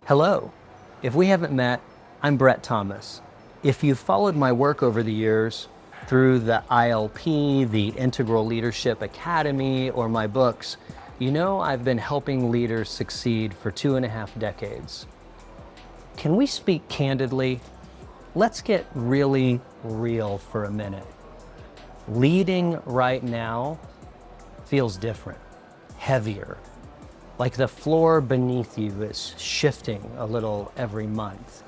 Hello. If we haven't met, I'm Brett Thomas. If you've followed my work over the years through the ILP, the Integral Leadership Academy, or my books, you know I've been helping leaders succeed for 2.5 decades. Can we speak candidly? Let's get really real for a minute. Leading right now feels different, heavier. Like the floor beneath you is shifting a little every month.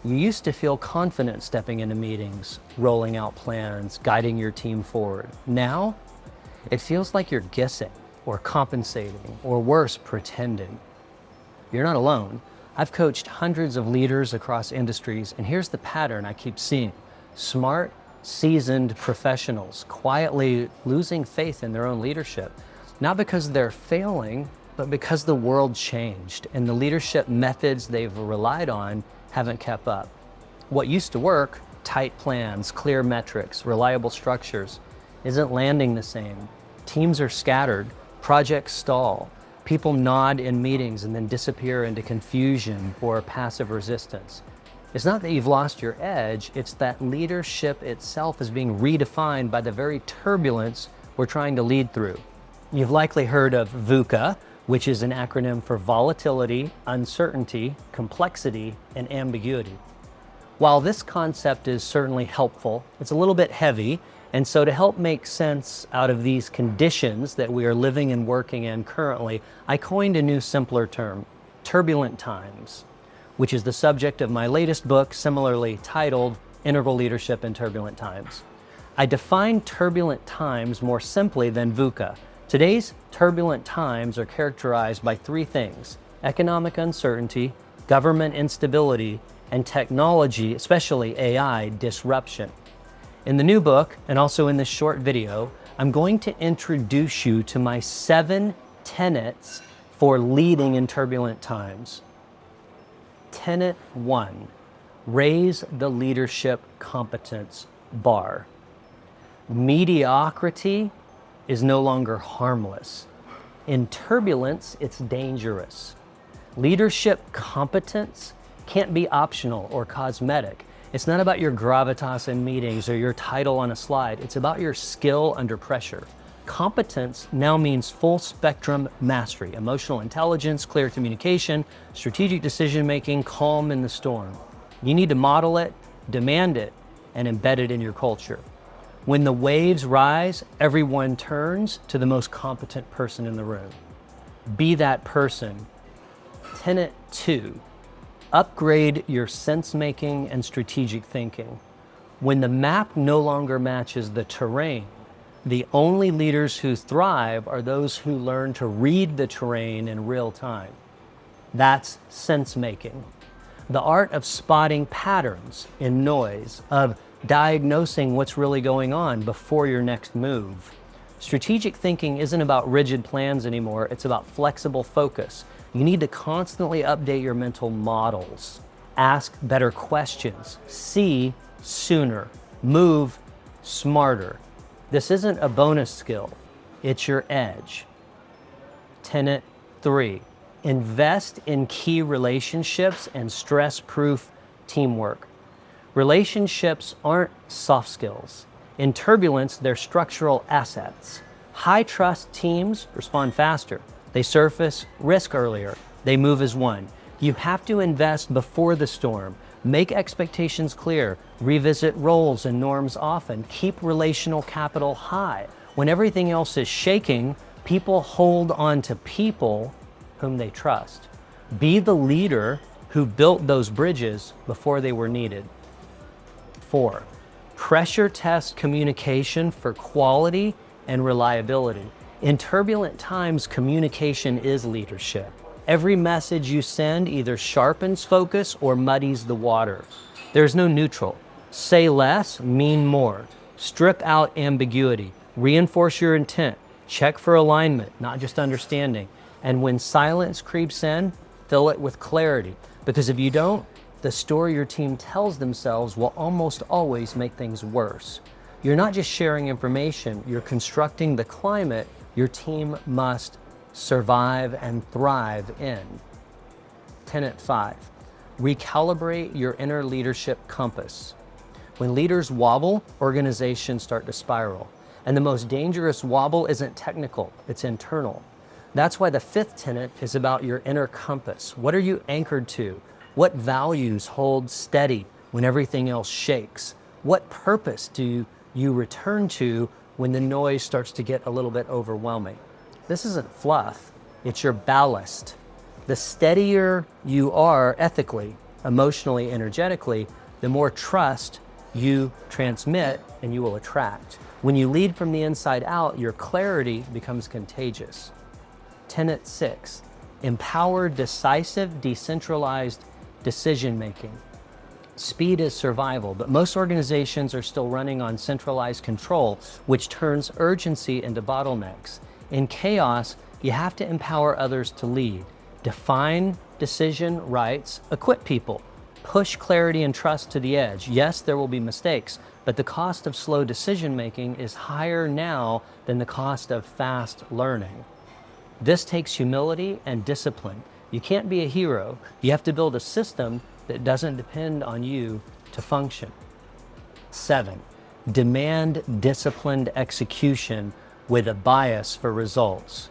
You used to feel confident stepping into meetings, rolling out plans, guiding your team forward. Now, it feels like you're guessing or compensating, or worse, pretending. You're not alone. I've coached hundreds of leaders across industries, and here's the pattern I keep seeing. Smart, seasoned professionals quietly losing faith in their own leadership, not because they're failing, but because the world changed and the leadership methods they've relied on haven't kept up. What used to work, tight plans, clear metrics, reliable structures, isn't landing the same. Teams are scattered, projects stall, people nod in meetings and then disappear into confusion or passive resistance. It's not that you've lost your edge, it's that leadership itself is being redefined by the very turbulence we're trying to lead through. You've likely heard of V.U.C.A, which is an acronym for volatility, uncertainty, complexity, and ambiguity. While this concept is certainly helpful, it's a little bit heavy, and so to help make sense out of these conditions that we are living and working in currently, I coined a new, simpler term, Turbulent Times, which is the subject of my latest book, similarly titled Integral Leadership in Turbulent Times. I define turbulent times more simply than V.U.C.A. Today's turbulent times are characterized by three things: economic uncertainty, government instability, and technology, especially AI, disruption. In the new book, and also in this short video, I'm going to introduce you to my 7 tenets for leading in turbulent times. Tenet 1, raise the leadership competence bar. Mediocrity is no longer harmless. In turbulence, it's dangerous. Leadership competence can't be optional or cosmetic. It's not about your gravitas in meetings or your title on a slide. It's about your skill under pressure. Competence now means full spectrum mastery, emotional intelligence, clear communication, strategic decision-making, calm in the storm. You need to model it, demand it, and embed it in your culture. When the waves rise, everyone turns to the most competent person in the room. Be that person. Tenet 2, upgrade your sense-making and strategic thinking. When the map no longer matches the terrain, the only leaders who thrive are those who learn to read the terrain in real time. That's sense-making. The art of spotting patterns in noise, of diagnosing what's really going on before your next move. Strategic thinking isn't about rigid plans anymore, it's about flexible focus. You need to constantly update your mental models, ask better questions, see sooner, move smarter. This isn't a bonus skill, it's your edge. Tenet 3, invest in key relationships and stress-proof teamwork. Relationships aren't soft skills. In turbulence, they're structural assets. High-trust teams respond faster. They surface risk earlier. They move as one. You have to invest before the storm. Make expectations clear. Revisit roles and norms often. Keep relational capital high. When everything else is shaking, people hold on to people whom they trust. Be the leader who built those bridges before they were needed. 4, pressure test communication for quality and reliability. In turbulent times, communication is leadership. Every message you send either sharpens focus or muddies the water. There's no neutral. Say less, mean more. Strip out ambiguity. Reinforce your intent. Check for alignment, not just understanding. And when silence creeps in, fill it with clarity. Because if you don't, the story your team tells themselves will almost always make things worse. You're not just sharing information, you're constructing the climate your team must survive and thrive in. Tenet 5, recalibrate your inner leadership compass. When leaders wobble, organizations start to spiral. And the most dangerous wobble isn't technical, it's internal. That's why the 5th tenet is about your inner compass. What are you anchored to? What values hold steady when everything else shakes? What purpose do you return to when the noise starts to get a little bit overwhelming? This isn't fluff, it's your ballast. The steadier you are ethically, emotionally, energetically, the more trust you transmit and you will attract. When you lead from the inside out, your clarity becomes contagious. Tenet 6, empower decisive, decentralized decision making. Speed is survival, but most organizations are still running on centralized control, which turns urgency into bottlenecks. In chaos, you have to empower others to lead. Define decision rights, equip people, push clarity and trust to the edge. Yes, there will be mistakes, but the cost of slow decision making is higher now than the cost of fast learning. This takes humility and discipline. You can't be a hero. You have to build a system that doesn't depend on you to function. 7, demand disciplined execution with a bias for results.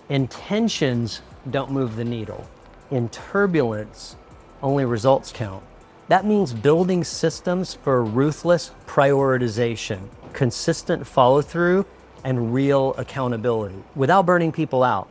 Intentions don't move the needle. In turbulence, only results count. That means building systems for ruthless prioritization, consistent follow-through, and real accountability without burning people out.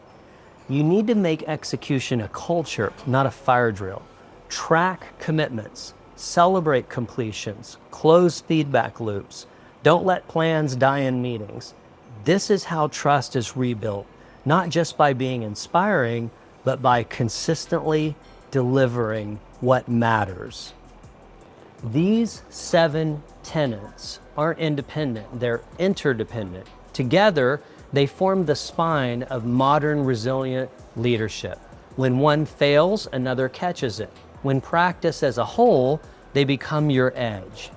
You need to make execution a culture, not a fire drill. Track commitments, celebrate completions, close feedback loops. Don't let plans die in meetings. This is how trust is rebuilt, not just by being inspiring, but by consistently delivering what matters. These 7 tenets aren't independent, they're interdependent. Together, they form the spine of modern resilient leadership. When one fails, another catches it. When practiced as a whole, they become your edge.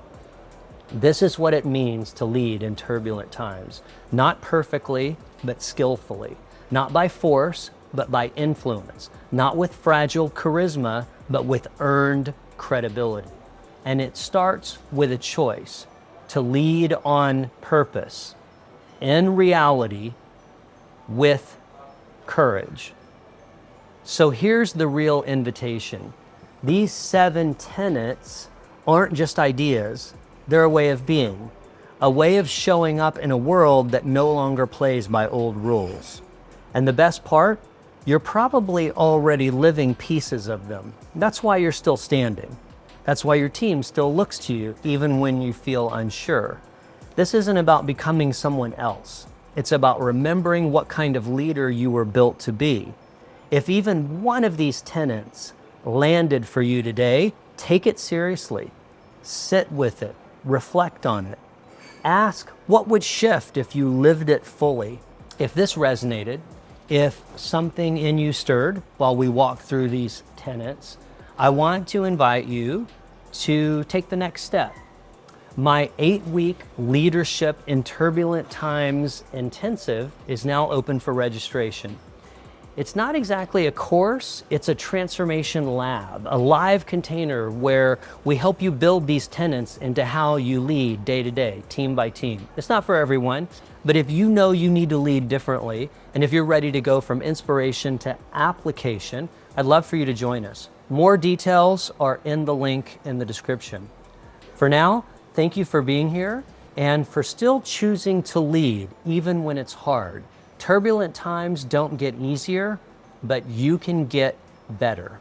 This is what it means to lead in turbulent times. Not perfectly, but skillfully. Not by force, but by influence. Not with fragile charisma, but with earned credibility. And it starts with a choice to lead on purpose, in reality, with courage. So here's the real invitation. These 7 tenets aren't just ideas, they're a way of being, a way of showing up in a world that no longer plays by old rules. And the best part, you're probably already living pieces of them. That's why you're still standing. That's why your team still looks to you even when you feel unsure. This isn't about becoming someone else. It's about remembering what kind of leader you were built to be. If even one of these tenets landed for you today, take it seriously. Sit with it. Reflect on it. Ask what would shift if you lived it fully. If this resonated, if something in you stirred while we walk through these tenets, I want to invite you to take the next step. My 8-week Leadership in Turbulent Times intensive is now open for registration. It's not exactly a course, it's a transformation lab, a live container where we help you build these tenets into how you lead day to day, team by team. It's not for everyone, but if you know you need to lead differently, and if you're ready to go from inspiration to application, I'd love for you to join us. More details are in the link in the description. For now, thank you for being here and for still choosing to lead even when it's hard. Turbulent times don't get easier, but you can get better.